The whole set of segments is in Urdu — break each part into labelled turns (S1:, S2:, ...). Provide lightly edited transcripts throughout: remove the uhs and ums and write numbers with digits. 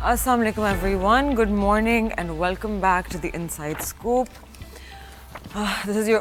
S1: Assalamu alaikum everyone, good morning and welcome back to the Inside Scoop. This is your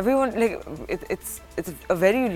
S1: everyone like it's a very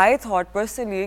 S1: I thought personally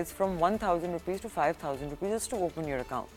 S1: is from 1,000 rupees to 5,000 rupees just to open your account,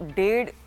S1: 1.5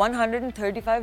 S1: 135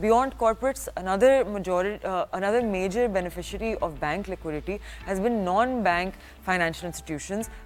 S1: Beyond corporates, another major beneficiary of bank liquidity has been non-bank financial institutions.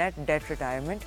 S1: net debt retirement.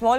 S1: Small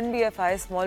S1: NBFIs small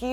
S1: key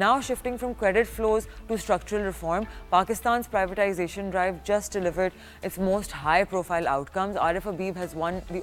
S1: Now shifting from credit flows to structural reform, Pakistan's privatization drive just delivered its most high-profile outcomes. Arif Habib has won the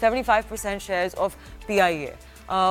S1: 75% shares of PIA.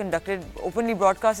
S1: conducted openly broadcast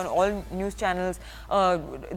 S1: on all news channels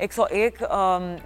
S1: 101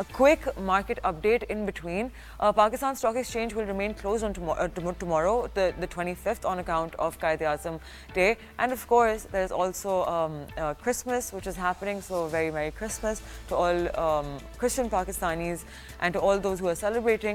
S1: A quick market update in between. Pakistan Stock Exchange will remain closed on tomorrow, the 25th, on account of Quaid-e-Azam Day. And of course, there's also Christmas, which is happening. So very Merry Christmas to all Christian Pakistanis and to all those who are celebrating.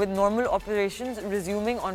S1: with normal operations resuming on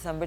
S1: December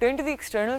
S1: Turn to the external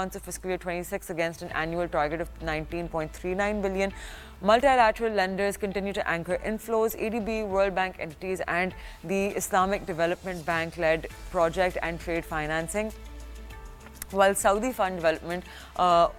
S1: months of fiscal year 26 against an annual target of 19.39 billion. Multilateral lenders continue to anchor inflows. ADB, World Bank entities and the Islamic Development Bank-led project and trade financing. While Saudi Fund Development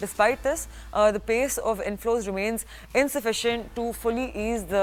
S1: Despite this, the pace of inflows remains insufficient to fully ease the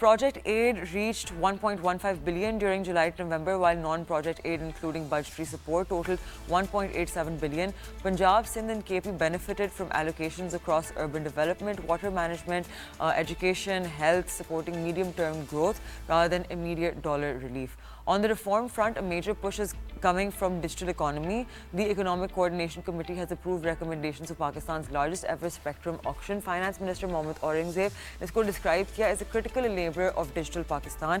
S1: Project aid reached 1.15 billion during July to November, while non-project aid including budgetary support totaled 1.87 billion. Punjab, Sindh and KP benefited from allocations across urban development, water management, education, health, supporting medium-term growth rather than immediate dollar relief. On the reform front, a major push is coming from digital economy. The Economic Coordination Committee has approved recommendations of Pakistan's largest ever spectrum auction. Finance Minister Mohammad Aurangzeb has described kiya as a critical enabler of digital Pakistan,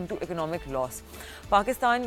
S1: into economic loss. Pakistan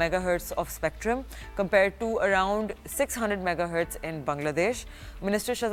S1: megahertz of spectrum compared to around 600 megahertz in Bangladesh. Minister Shahzad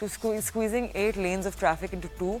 S1: to squeezing 8 lanes of traffic into 2.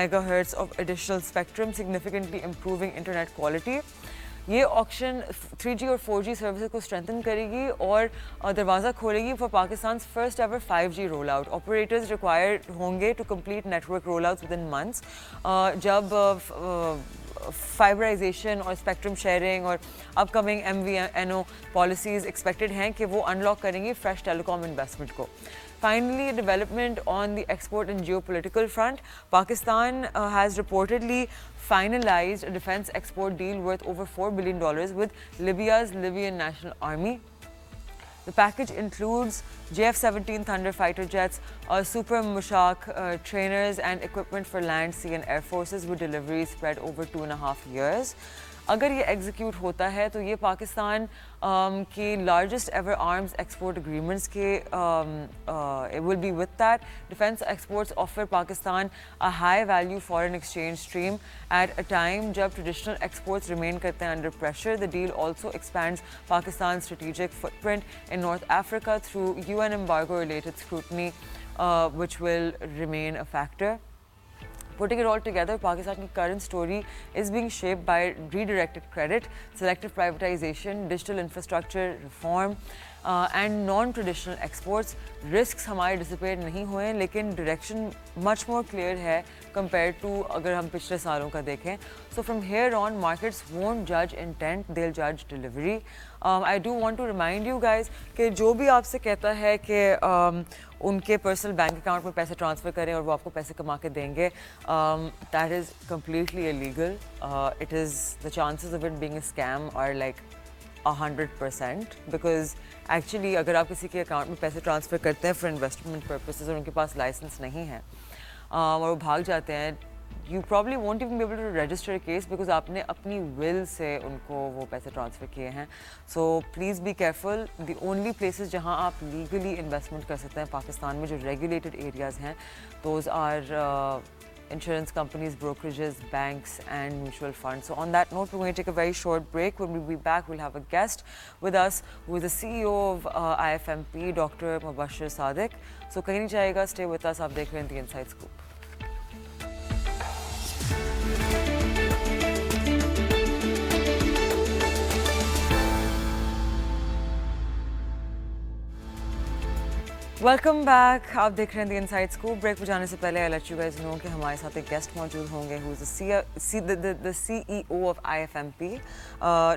S1: megahertz of additional spectrum, significantly improving internet quality. یہ آکشن 3G اور 4G سروسز کو اسٹرینتھن کرے گی اور دروازہ کھولے گی for Pakistan's first ever 5G roll out. Operators required ہوں گے to complete network rollouts within months. جب فائبرائزیشن اور اسپیکٹرم شیئرنگ اور upcoming MVNO policies expected ہیں کہ وہ انلاک کریں گی فریش ٹیلی کام انویسٹمنٹ کو. Finally, development on the export and geopolitical front. Pakistan has reportedly finalized a defense export deal worth over $4 billion with Libya's Libyan National Army. The package includes JF-17 Thunder fighter jets, Super Mushak trainers and equipment for land, sea and air forces with deliveries spread over 2.5 years. اگر یہ ایگزیکیوٹ ہوتا ہے تو یہ پاکستان کی largest ever arms export agreements کے will be with that. Defence exports offer Pakistan a high value foreign exchange stream at a time جب ٹریڈیشنل ایکسپورٹس ریمین کرتے ہیں under pressure. The deal also expands Pakistan's strategic footprint in North Africa through UN embargo related scrutiny which will remain a factor. Putting it all together, Pakistan's current story is being shaped by redirected credit, selective privatization, digital infrastructure reform, and non-traditional exports. Risks ہمارے ڈسپیٹ نہیں ہوئے لیکن ڈائریکشن مچ مور کلیئر ہے compared to اگر ہم پچھلے سالوں کا دیکھیں. So from here on, markets won't judge intent, they'll judge delivery. I do want to remind you guys کہ جو بھی آپ سے کہتا ہے کہ ان کے پرسنل بینک اکاؤنٹ میں پیسے ٹرانسفر کریں اور وہ آپ کو پیسے کما کے دیں گے, that is completely illegal. It is the chances of it being a scam are like 100% because actually اگر آپ کسی کے اکاؤنٹ میں پیسے ٹرانسفر کرتے ہیں فار انویسٹمنٹ پرپسز اور ان کے پاس لائسنس نہیں ہے اور وہ بھاگ جاتے ہیں, you probably won't even be able to register a case because آپ نے اپنی will سے ان کو وہ پیسے ٹرانسفر کیے ہیں. So please be careful. The only places جہاں آپ legally investment کر سکتے ہیں پاکستان میں جو regulated areas ہیں, those are insurance companies, brokerages, banks and mutual funds. So on that note, we're going to take a very short break. When we'll be back, we'll have a guest with us who is the CEO of IFMP, Dr. Mubashir Sadiq. So kahin nahi jayega, stay with us. Aap dekh rahe hain The Inside Scoop. Welcome back. آپ دیکھ رہے ہیں دی انسائڈ اسکوپ. بریک پہ جانے سے پہلے آئی لیٹ یو گائز نو کہ ہمارے ساتھ ایک گیسٹ موجود ہوں گے ہو از the CEO of IFMP,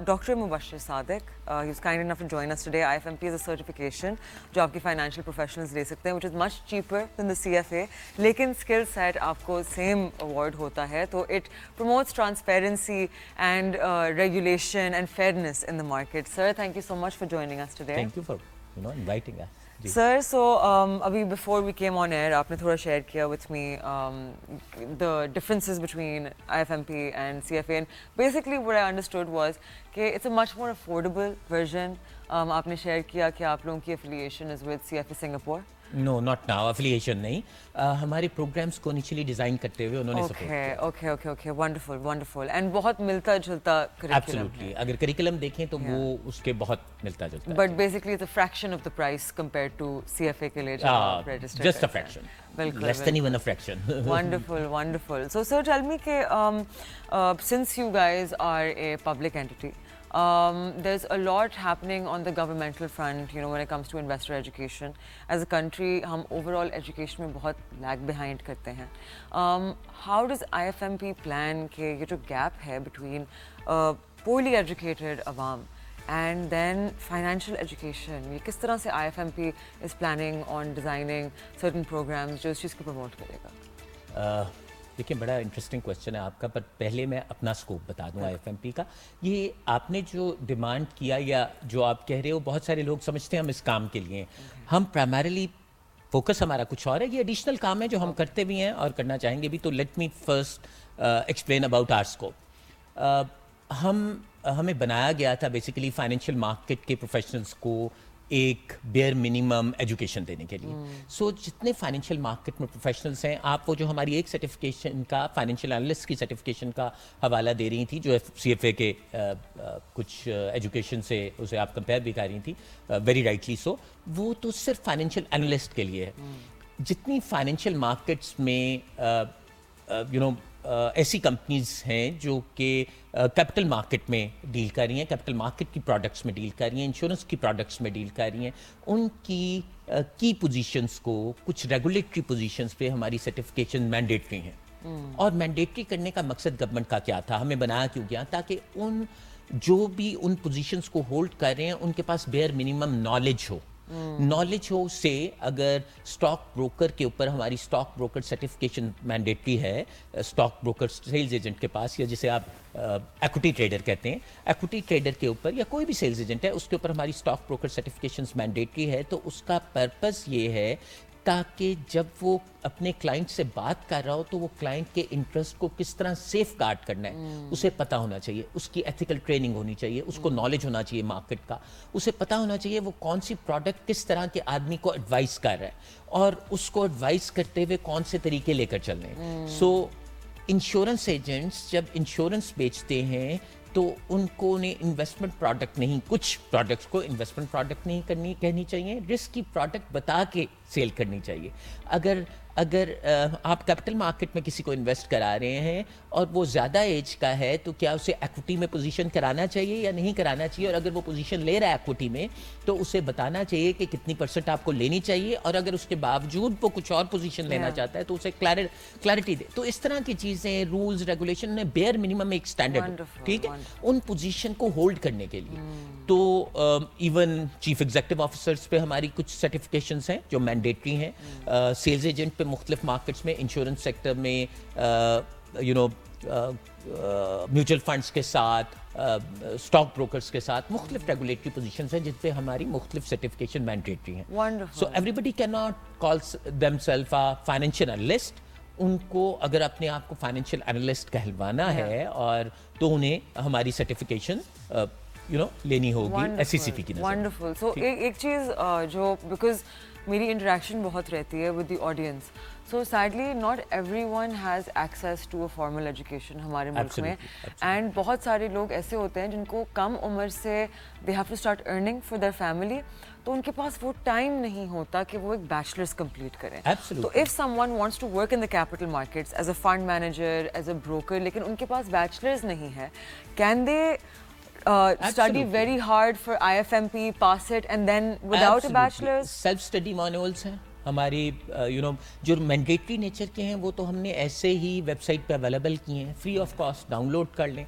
S1: Dr. Mubashir Sadiq. He was kind enough to join us today. IFMP is a certification جو آپ کی فائنینشیل پروفیشنلز لے سکتے ہیں which is much cheaper than the CFA, لیکن اسکل سیٹ آپ کو سیم اوارڈ ہوتا ہے. تو it promotes transparency and regulation and fairness in the market. Sir, thank you so much for joining us today.
S2: Thank you for inviting us.
S1: Sir, so abhi before we came on air, aapne thoda share kiya with me the differences between IFMP and CFA, and basically what I understood was کہ it's a much more affordable version. aapne share kiya کہ aap logon ki affiliation is with CFA Singapore.
S2: No, not now. Affiliation نہیں. ہمارے پروگرامس کو نیچلی ڈیزائن کرتے ہوئے انہوں نے سپورٹ کیا.
S1: Okay. Wonderful. And بہت ملتا جلتا کریکولم.
S2: Absolutely. اگر کریکولم دیکھیں تو وہ اس کے بہت ملتا جلتا ہے.
S1: But basically it's a fraction of the price compared to CFA کے لیے جو آپ register.
S2: Just a fraction. Less than even a fraction.
S1: Wonderful. So sir, tell me کہ since you guys are a public entity, there's a lot happening on the governmental front, when it comes to investor education. As a country, hum overall education mein bahut lag behind karte hain. How does IFMP plan ke ye jo gap hai between poorly educated awam and then financial education, ye kis tarah se IFMP is planning on designing certain programs jo is cheez ko promote karega?
S2: دیکھیں بڑا انٹرسٹنگ کویشچن ہے آپ کا, پر پہلے میں اپنا اسکوپ بتا دوں IFMP کا. یہ آپ نے جو ڈیمانڈ کیا یا جو آپ کہہ رہے ہو, بہت سارے لوگ سمجھتے ہیں ہم اس کام کے لیے, ہم پرائمریلی فوکس ہمارا کچھ اور ہے. یہ ایڈیشنل کام ہے جو ہم کرتے بھی ہیں اور کرنا چاہیں گے بھی. تو let me first explain about our scope. ہمیں بنایا گیا تھا بیسیکلی فائنینشیل مارکیٹ کے پروفیشنلس کو ایک بیئر منیمم ایجوکیشن دینے کے لیے. سو جتنے فائنینشیل مارکیٹ میں پروفیشنلس ہیں, آپ وہ جو ہماری ایک سرٹیفکیشن کا فائنینشیل انالسٹ کی سرٹیفکیشن کا حوالہ دے رہی تھیں جو CFA کے کچھ ایجوکیشن سے اسے آپ کمپیئر بھی کر رہی تھی, ویری رائٹلی سو, وہ تو صرف فائنینشیل انالسٹ کے لیے ہے. جتنی فائنینشیل مارکیٹس میں ایسی کمپنیز ہیں جو کہ کیپٹل مارکیٹ میں ڈیل کر رہی ہیں, کیپٹل مارکیٹ کی پروڈکٹس میں ڈیل کر رہی ہیں, انشورنس کی پروڈکٹس میں ڈیل کر رہی ہیں, ان کی پوزیشنس کو کچھ ریگولیٹری پوزیشنس پہ ہماری سرٹیفکیشن مینڈیٹری ہیں. اور مینڈیٹری کرنے کا مقصد گورنمنٹ کا کیا تھا, ہمیں بنایا کیوں گیا, تاکہ ان جو بھی ان پوزیشنس کو ہولڈ کر رہے ہیں ان کے پاس بیئر منیمم نالج ہو. نالج ہو سے اگر اسٹاک بروکر کے اوپر ہماری اسٹاک بروکر سرٹیفکیشن مینڈیٹری ہے, اسٹاک بروکر سیلز ایجنٹ کے پاس, یا جسے آپ ایکوٹی ٹریڈر کہتے ہیں, ایکوٹی ٹریڈر کے اوپر یا کوئی بھی سیلز ایجنٹ ہے اس کے اوپر ہماری اسٹاک بروکر سرٹیفکیشنز مینڈیٹری ہے. تو اس کا پرپز یہ ہے تاکہ جب وہ اپنے کلائنٹ سے بات کر رہا ہو تو وہ کلائنٹ کے انٹرسٹ کو کس طرح سیف گارڈ کرنا ہے اسے پتہ ہونا چاہیے, اس کی ایتھیکل ٹریننگ ہونی چاہیے, اس کو نالج ہونا چاہیے مارکیٹ کا, اسے پتہ ہونا چاہیے وہ کون سی پروڈکٹ کس طرح کے آدمی کو ایڈوائز کر رہا ہے اور اس کو ایڈوائز کرتے ہوئے کون سے طریقے لے کر چل رہے ہیں. سو انشورنس ایجنٹس جب انشورنس بیچتے ہیں تو ان کو انہیں انویسٹمنٹ پروڈکٹ نہیں, کچھ پروڈکٹس کو انویسٹمنٹ پروڈکٹ نہیں کہنی چاہیے, رسک کی پروڈکٹ بتا کے سیل کرنی چاہیے. اگر آپ کیپٹل مارکیٹ میں کسی کو انویسٹ کرا رہے ہیں اور وہ زیادہ ایج کا ہے تو کیا اسے ایکوٹی میں پوزیشن کرانا چاہیے یا نہیں کرانا چاہیے, اور اگر وہ پوزیشن لے رہا ہے ایکوٹی میں تو اسے بتانا چاہیے کہ کتنی % آپ کو لینی چاہیے, اور اگر اس کے باوجود وہ کچھ اور پوزیشن لینا چاہتا ہے تو اسے کلیئرٹی دے. تو اس طرح کی چیزیں, رولز, ریگولیشن میں بیئر منیمم ایک اسٹینڈرڈ, ٹھیک ہے, ان پوزیشن کو ہولڈ کرنے کے لیے. تو ایون چیف ایگزیکٹو آفیسرس پہ ہماری کچھ سرٹیفکیشنز ہیں جو مینڈیٹری ہیں, سیلز ایجنٹ پہ مختلف مارکیٹس میں, انشورنس سیکٹر میں, میوچل فنڈس کے ساتھ, اسٹاک بروکرس کے ساتھ مختلف ریگولیٹری پوزیشنز ہیں جن پہ ہماری مختلف سرٹیفکیشن مینڈیٹری ہیں. So everybody can not call themselves a financial analyst. ان کو اگر اپنے آپ کو فائنینشیل اینالسٹ کہلوانا ہے اور تو انہیں ہماری سرٹیفکیشن لینی ہوگی ایس سی سی پی کی نظر.
S1: ونڈرفل. سو ایک چیز جو بیکاز میری انٹریکشن بہت رہتی ہے with the audience, so sadly not everyone has access to a formal education ہمارے ملک میں, اینڈ بہت سارے لوگ ایسے ہوتے ہیں جن کو کم عمر سے they have to start earning for their family, تو ان کے پاس وہ ٹائم نہیں ہوتا کہ وہ ایک بیچلرس کمپلیٹ کریں. تو if someone wants to work in the capital markets as a fund manager, as a broker, لیکن ان کے پاس بیچلرز نہیں ہے, can they study very hard for IFMP, pass it, and then without a bachelor's?
S2: Self study manuals ہیں ہماری, جو مینڈیٹری نیچر کے ہیں وہ تو ہم نے ایسے ہی ویب سائٹ پہ اویلیبل کیے ہیں, free of cost download کر لیں.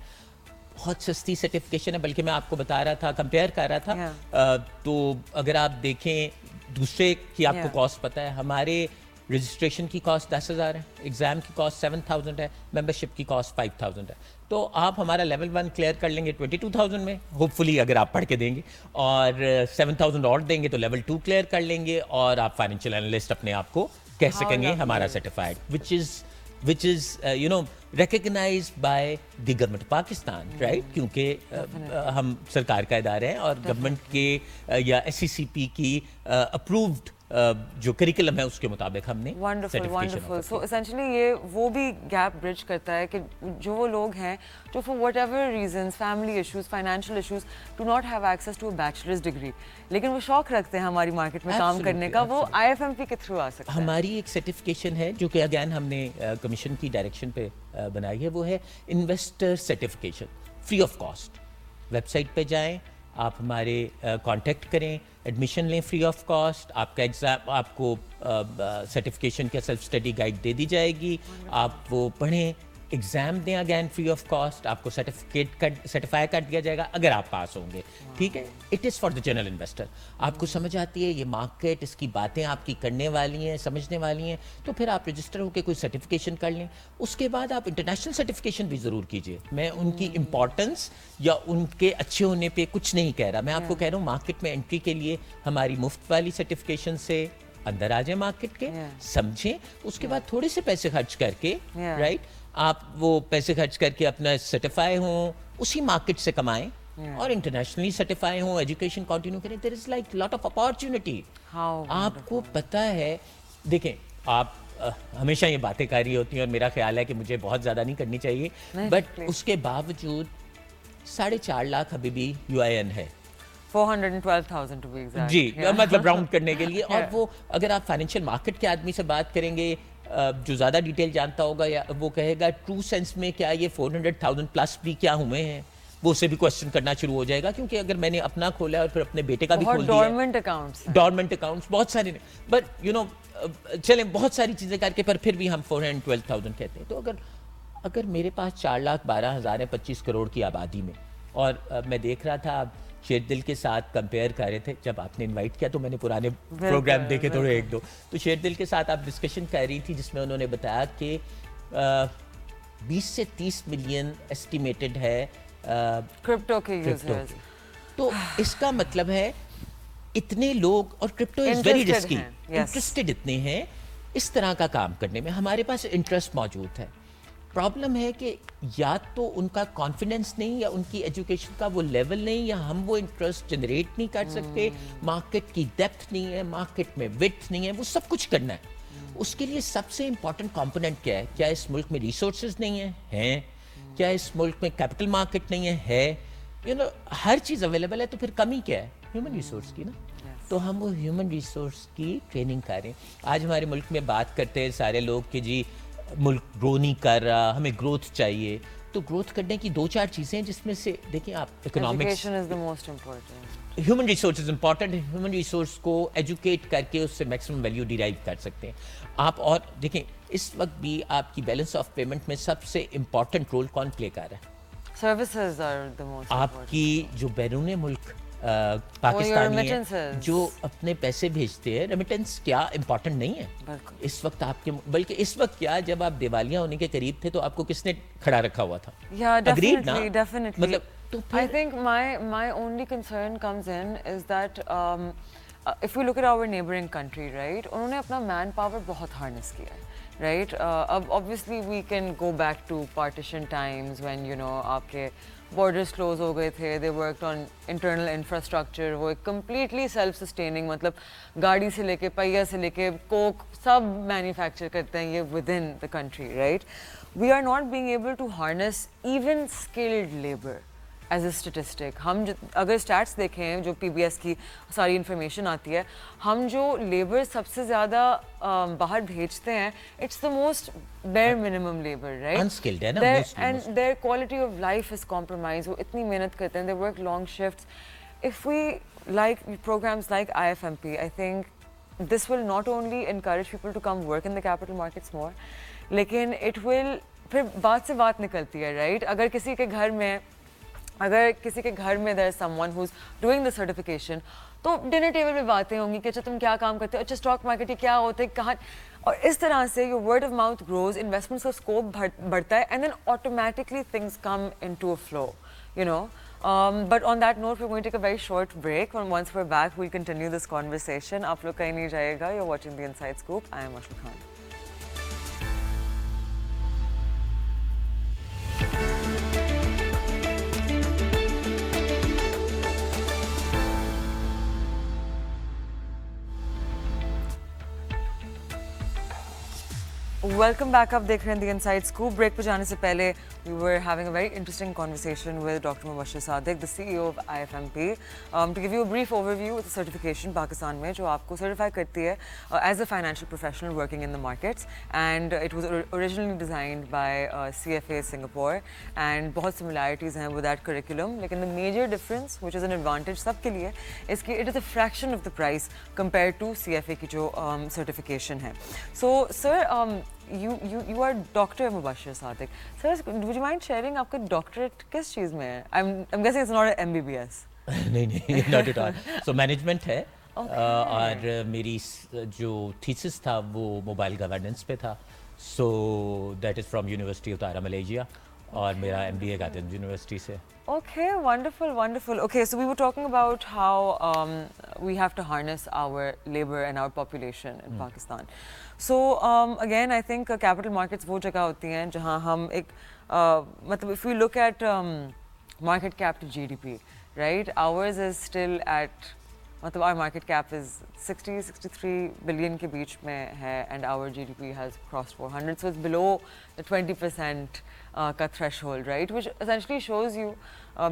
S2: بہت سستی سرٹیفکیشن ہے, بلکہ میں آپ کو بتا رہا تھا, کمپیئر کر رہا تھا, تو اگر آپ دیکھیں دوسرے کی آپ کو کاسٹ پتہ ہے, ہمارے رجسٹریشن کی کاسٹ 10,000 ہے, ایگزام کی کاسٹ 7,000 ہے, ممبرشپ کی کاسٹ 5,000 ہے. تو آپ ہمارا لیول 1 کلیئر کر لیں گے 22,000 میں, ہوپ فلی اگر آپ پڑھ کے دیں گے, اور 7,000 اور دیں گے تو لیول 2 کلیئر کر لیں گے, اور آپ فائنینشیل اینالسٹ اپنے آپ کو کہہ سکیں گے ہمارا certified, which is recognized by the government Pakistan, right, کیونکہ ہم سرکار کا ادارہ ہیں اور گورنمنٹ کے یا ایس سی سی پی کی اپرووڈ جو کریکلم ہے اس کے مطابق ہم نے
S1: ونڈرفل. سو اسینشلی یہ وہ بھی گیپ برج کرتا ہے کہ جو وہ لوگ ہیں جو for whatever reasons, family issues, financial issues, do not have access to a bachelors degree, لیکن وہ شوق رکھتے ہیں ہماری مارکیٹ میں کام کرنے کا, وہ IFMP کے تھرو آ سکتے ہیں.
S2: ہماری ایک سرٹیفکیشن ہے جو کہ اگین ہم نے کمیشن کی ڈائریکشن پہ بنائی ہے, وہ ہے investor certification, free of cost. Website پہ جائیں, آپ ہمارے کانٹیکٹ کریں, ایڈمیشن لیں فری آف کاسٹ, آپ کا ایگزام, آپ کو سرٹیفکیشن کا سیلف اسٹڈی گائیڈ دے دی جائے گی, آپ وہ پڑھیں, ایگزام دیں اگین فری آف کاسٹ, آپ کو سرٹیفائی کر دیا جائے گا اگر آپ پاس ہوں گے, ٹھیک ہے. It is for the general investor. آپ کو سمجھ آتی ہے یہ مارکیٹ, اس کی باتیں آپ کی کرنے والی ہیں, سمجھنے والی ہیں, تو پھر آپ رجسٹر ہو کے کوئی سرٹیفکیشن کر لیں. اس کے بعد آپ انٹرنیشنل سرٹیفکیشن بھی ضرور کیجیے. میں ان کی امپورٹنس یا ان کے اچھے ہونے پہ کچھ نہیں کہہ رہا, میں آپ کو کہہ رہا ہوں مارکیٹ میں انٹری کے لیے ہماری مفت والی سرٹیفکیشن سے اندر آ جائیں مارکیٹ کے, سمجھیں, اس کے بعد تھوڑے سے پیسے خرچ کر کے, رائٹ, آپ وہ پیسے خرچ کر کے اپنا سرٹیفائی ہوں, اسی مارکیٹ سے کمائیں, اور انٹرنیشنلی سرٹیفائی ہوں, ایجوکیشن کنٹینیو کریں. There is like lot of opportunity. آپ کو پتہ ہے, دیکھیں آپ ہمیشہ یہ باتیں کر رہی ہوتی ہیں اور میرا خیال ہے کہ مجھے بہت زیادہ نہیں کرنی چاہیے, بٹ اس کے باوجود 4.5 لاکھ ابھی بھی UIN ہے,
S1: 412,000 to be exact.
S2: جی, مطلب راؤنڈ کرنے کے لیے. اور وہ اگر آپ فائنینشیل مارکیٹ کے آدمی سے بات کریں گے جو زیادہ ڈیٹیل جانتا ہوگا یا وہ کہے گا ٹرو سینس میں کیا یہ 400,000 پلس بھی کیا ہوئے ہیں, وہ اسے بھی کوشچن کرنا شروع ہو جائے گا, کیونکہ اگر میں نے اپنا کھولا ہے اور پھر اپنے بیٹے کا بھی کھول دیا,
S1: ڈورمنٹ اکاؤنٹس
S2: ڈورمنٹ اکاؤنٹس بہت سارے, بٹ یو نو چلیں بہت ساری چیزیں کر کے پر پھر بھی ہم 412,000 کہتے ہیں. تو اگر میرے پاس 4,12,000 ہے 25 کروڑ کی آبادی میں, اور میں دیکھ رہا تھا آپ شیر دل کے ساتھ کمپیئر کر رہے تھے, جب آپ نے انوائٹ کیا تو میں نے پرانے پروگرام دیکھے تھوڑے ایک دو, تو شیر دل کے ساتھ آپ ڈسکشن کر رہی تھی جس میں انہوں نے بتایا کہ 20 سے 30 ملین ایسٹیمیٹڈ ہے
S1: کرپٹو کے یوزرز.
S2: تو اس کا مطلب ہے اتنے لوگ, اور crypto is very risky, interested اتنے ہیں اس طرح کا کام کرنے میں, ہمارے پاس انٹرسٹ موجود ہے. پرابلم ہے کہ یا تو ان کا کانفیڈنس نہیں, یا ان کی ایجوکیشن کا وہ لیول نہیں, یا ہم وہ انٹرسٹ جنریٹ نہیں کر سکتے, مارکیٹ کی ڈیپتھ نہیں ہے, مارکیٹ میں وڈتھ نہیں ہے, وہ سب کچھ کرنا ہے. اس کے لیے سب سے امپورٹنٹ کمپوننٹ کیا ہے؟ کیا اس ملک میں ریسورسز نہیں ہیں؟ کیا اس ملک میں کیپٹل مارکیٹ نہیں ہے؟ یو نو ہر چیز اویلیبل ہے, تو پھر کمی کیا ہے؟ ہیومن ریسورس کی نا. تو ہم وہ ہیومن ریسورس کی ٹریننگ کریں. آج ہمارے ملک میں بات کرتے ہیں سارے لوگ کہ جی ملک گرو نہیں کر رہا, ہمیں گروتھ چاہیے. تو گروتھ کرنے کی 2-4 چیزیں ہیں جس میں سے دیکھیں آپ economics,
S1: education is the most important,
S2: human resources important ہے. ہیومن ریسورس کو ایجوکیٹ کر کے اس سے میکسیمم ویلیو ڈیرائیو کر سکتے ہیں آپ. اور دیکھیں اس وقت بھی آپ کی بیلنس آف پیمنٹ میں سب سے امپورٹنٹ رول کون پلے کر رہا ہے؟
S1: Services are the most.
S2: آپ کی جو بیرون ملک پاکستانی ہیں جو اپنے پیسے بھیجتے ہیں, ریمیٹنس کیا امپورٹنٹ نہیں ہے اس وقت آپ کے, بلکہ اس وقت کیا جب آپ دیوالیاں ہونے کے قریب تھے تو آپ کو کس نے کھڑا رکھا ہوا تھا؟
S1: Definitely.
S2: مطلب تو
S1: I think my only concern comes in is that if we look at our neighboring country, right, انہوں نے اپنا مین پاور بہت ہارنس کیا ہے, right. اب obviously we can go back to partition times when you know آپ کے borders close ہو گئے تھے, they worked on internal infrastructure, وہ ایک completely self sustaining, مطلب گاڑی سے لے کے پہیا سے لے کے کوک سب مینوفیکچر کرتے ہیں یہ within the country, right. We are not being able to harness even skilled labor as a statistic. ہم اگر اسٹیٹس دیکھیں جو پی بی ایس کی ساری انفارمیشن آتی ہے, ہم جو لیبر سب سے زیادہ باہر بھیجتے ہیں it's the most bare minimum labour, right,
S2: unskilled ہے نا,
S1: and their quality of life is compromise. وہ اتنی محنت کرتے ہیں, they work long shifts. If we like programmes like IFMP, I think this will not only encourage people to come work in the capital markets more, لیکن اٹ ول, پھر بات سے بات نکلتی ہے, رائٹ. اگر کسی کے گھر میں there is someone who's doing the certification, تو ڈنر ٹیبل پہ باتیں ہوں گی کہ اچھا تم کیا کام کرتے ہو, اچھا اسٹاک مارکیٹ یہ کیا ہوتا ہے, کہاں, اور اس طرح سے your word of mouth grows, investments کا اسکوپ بڑھتا ہے, and then automatically things come into a flow, you know. But on that note, we're going to take a very short break, and once we're back, we'll continue this conversation. آپ لوگ کہیں نہیں جائے گا. You're watching The Inside Scoop. I am Ashul Khan. Welcome back. آپ دیکھ رہے ہیں دی انسائڈ اسکوپ. بریک پہ جانے سے پہلے we were having a very interesting conversation with Dr. Mubashir Sadiq, the CEO of IFMP, to give you a brief overview of the certification Pakistan میں جو آپ کو سرٹیفائی کرتی ہے as a financial professional working in the markets, and it was originally designed by CFA Singapore, and بہت similarities ہیں with that curriculum, لیکن the major difference which is an advantage سب کے لیے is کہ it is a fraction of the price compared to CFA کی جو certification ہے. So sir, you are Dr. Mubashir Sadiq. Sir, would you mind sharing آپ کا ڈاکٹریٹ کس چیز میں ہے؟ I'm guessing it's not an MBBS.
S2: نہیں, not at all. So management ہے, اور میری جو تھیسس تھا وہ موبائل گورننس پہ تھا. So that is from University of Tara, Malaysia, اور میرا MBA غازی یونیورسٹی سے.
S1: Okay, wonderful, wonderful. Okay, so we were talking about how we have to harness our labor and our population in Pakistan. So again, I think capital markets وہ جگہ ہوتی ہیں جہاں ہم ایک مطلب if we look at market cap to GDP, right, ours is still at, مطلب our market cap is 60-63 billion کے بیچ میں ہے, and our GDP has crossed 400, so it's below the 20% ka threshold, right? Which essentially shows you,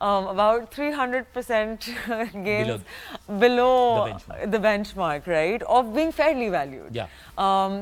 S1: about 300% gains below the benchmark, right? Of being fairly valued.
S2: Yeah.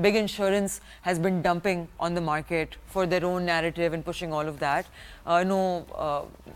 S1: big insurance has been dumping on the market for their own narrative and pushing all of that.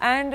S1: And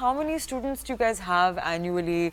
S1: how many students do you guys have annually?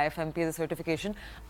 S1: IFMP as a certification,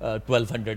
S2: 1200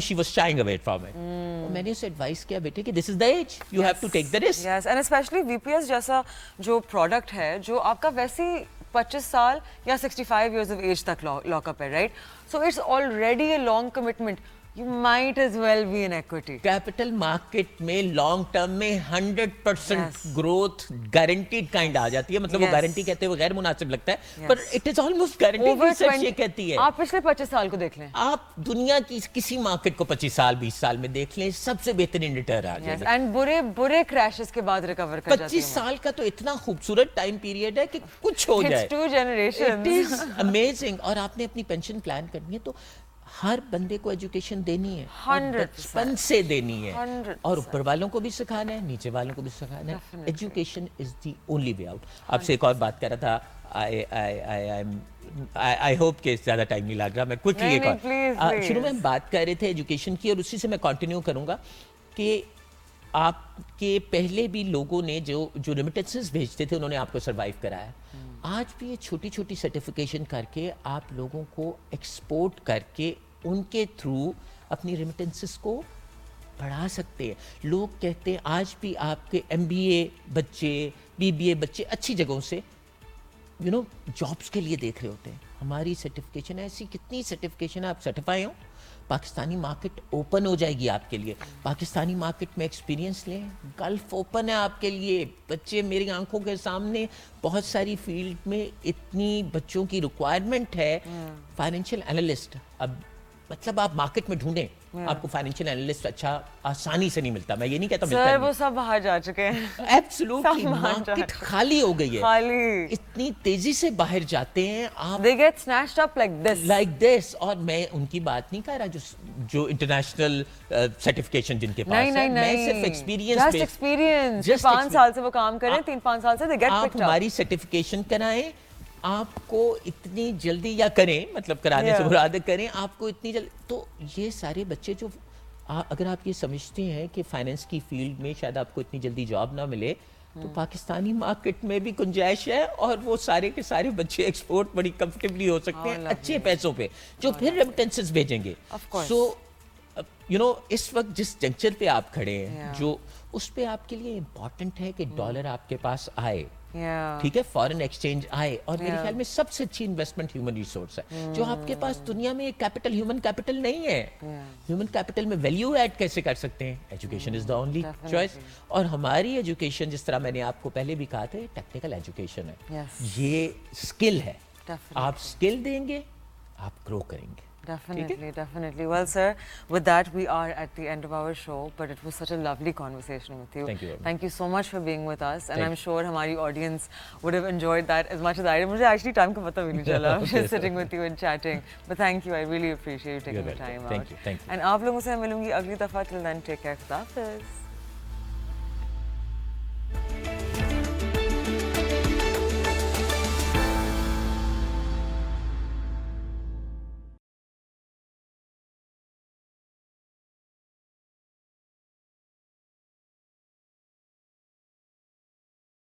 S2: she was shying away from it. میں نے اسے ایڈوائز کیا بیٹے کہ this is the age, you have to take the risk.
S1: Yes, and especially VPS جیسا جو پروڈکٹ ہے جو آپ کا ویسے 25 سال یا 65 years of age تک لاک اپ ہے, right, so it's already a long commitment. You might as well be in equity.
S2: Capital market میں لانگ ٹرم میں 100% گروتھ گارنٹیڈ کائنڈ آ جاتی ہے. مطلب وہ گارنٹی کہتے ہیں وہ غیر مناسب لگتا ہے, پر it is almost guaranteed. Research یہ کہتی ہے.
S1: آپ پچھلے 25 سال کو دیکھ لیں,
S2: آپ دنیا کی کسی مارکیٹ کو 25 سال 20 سال میں دیکھ لیں, سب سے بہترین ریٹرن آ جائے گا.
S1: اینڈ برے کریشز کے بعد ریکور کر جاتی ہے.
S2: 25 سال کا تو اتنا خوبصورت ٹائم پیریڈ ہے کہ کچھ ہو جائے.
S1: It's 2 generations.
S2: It is amazing. اور آپ نے اپنی پینشن پلان کرنی ہے تو ہر بندے کو ایجوکیشن دینی ہے,
S1: 100%
S2: بچپن سے دینی ہے,
S1: 100%.
S2: اور اوپر والوں کو بھی سکھانا ہے, نیچے والوں کو بھی سکھانا ہے. Education is the only way out. آپ سے ایک اور بات کر رہا تھا, آئی ہوپ کہ زیادہ ٹائم نہیں لگ رہا, میں کوئکلی ایک اور شروع میں ہم بات کر رہے تھے ایجوکیشن کی, اور اسی سے میں کنٹینیو کروں گا کہ آپ کے پہلے بھی لوگوں نے جو ریمیٹنسز بھیجتے تھے انہوں نے آپ کو سروائیو کرایا. آج بھی یہ چھوٹی چھوٹی سرٹیفکیشن کر کے آپ لوگوں کو ایکسپورٹ کر کے ان کے تھرو اپنی ریمیٹنسز کو بڑھا سکتے ہیں. لوگ کہتے ہیں آج بھی آپ کے MBA بچے, BBA بچے اچھی جگہوں سے جابس کے لیے دیکھ رہے ہوتے ہیں. ہماری سرٹیفکیشن ایسی کتنی سرٹیفکیشن آپ سرٹیفائی ہوں, پاکستانی مارکیٹ اوپن ہو جائے گی آپ کے لیے. پاکستانی مارکیٹ میں ایکسپیرینس لیں, گلف اوپن ہے آپ کے لیے. بچے میری آنکھوں کے سامنے بہت ساری فیلڈ میں اتنی بچوں کی ریکوائرمنٹ ہے. فائنینشیل انالسٹ, اب مطلب آپ مارکیٹ میں ڈھونڈیں, آپ کو فائنینشیل انالسٹ اچھا آسانی سے نہیں ملتا. میں یہ نہیں کہتا ملتا
S1: سر, وہ سب باہر جا چکے ہیں.
S2: ایبسولوٹلی مارکیٹ خالی ہو گئی ہے,
S1: خالی
S2: اتنی تیزی سے باہر جاتے ہیں آپ,
S1: they get snatched up like this.
S2: اور میں ان کی بات نہیں کر رہا جو انٹرنیشنل سرٹیفکیشن جن کے پاس ہے, میں صرف ایکسپیرینس
S1: 5 سال سے وہ کام کریں, 3-5 سال سے they get picked up.
S2: آپ ہماری سرٹیفکیشن کرائیں, آپ کو اتنی جلدی, یا کریں مطلب کرانے سے مراد کریں, آپ کو اتنی جلدی. تو یہ سارے بچے جو اگر آپ یہ سمجھتے ہیں کہ فائنینس کی فیلڈ میں شاید آپ کو اتنی جلدی جاب نہ ملے, تو پاکستانی مارکیٹ میں بھی گنجائش ہے, اور وہ سارے کے سارے بچے ایکسپورٹ بڑی کمفرٹیبلی ہو سکتے ہیں اچھے پیسوں پہ, جو پھر ریمیٹنسز بھیجیں گے. سو اس وقت جس جنکچر پہ آپ کھڑے ہیں, جو اس پہ آپ کے لیے امپورٹنٹ ہے کہ ڈالر آپ کے پاس آئے, ٹھیک ہے, فارن ایکسچینج آئے. اور میرے خیال میں سب سے اچھی انویسٹمنٹ ہیومن ریسورس ہے, جو آپ کے پاس دنیا میں کیپٹل, ہیومن کیپٹل نہیں ہے. ہیومن کیپٹل میں ویلیو ایڈ کیسے کر سکتے ہیں؟ Education is the only choice. اور ہماری ایجوکیشن, جس طرح میں نے آپ کو پہلے بھی کہا تھا, ٹیکنیکل ایجوکیشن ہے, یہ اسکل ہے. آپ اسکل دیں گے, آپ گرو کریں گے.
S1: Definitely. Well, sir, with that, we are at the end of our show, but it was such a lovely conversation with you. Thank you so much for being with us, and I'm sure hamari audience would have enjoyed that as much as I did. Mujhe actually time ka pata bhi nahi chala. I'm just sitting with you and chatting. But thank you. I really appreciate you taking the time out.
S2: Thank you.
S1: And aap logon se milungi agli dafa. Till then, take care. Khuda Hafiz.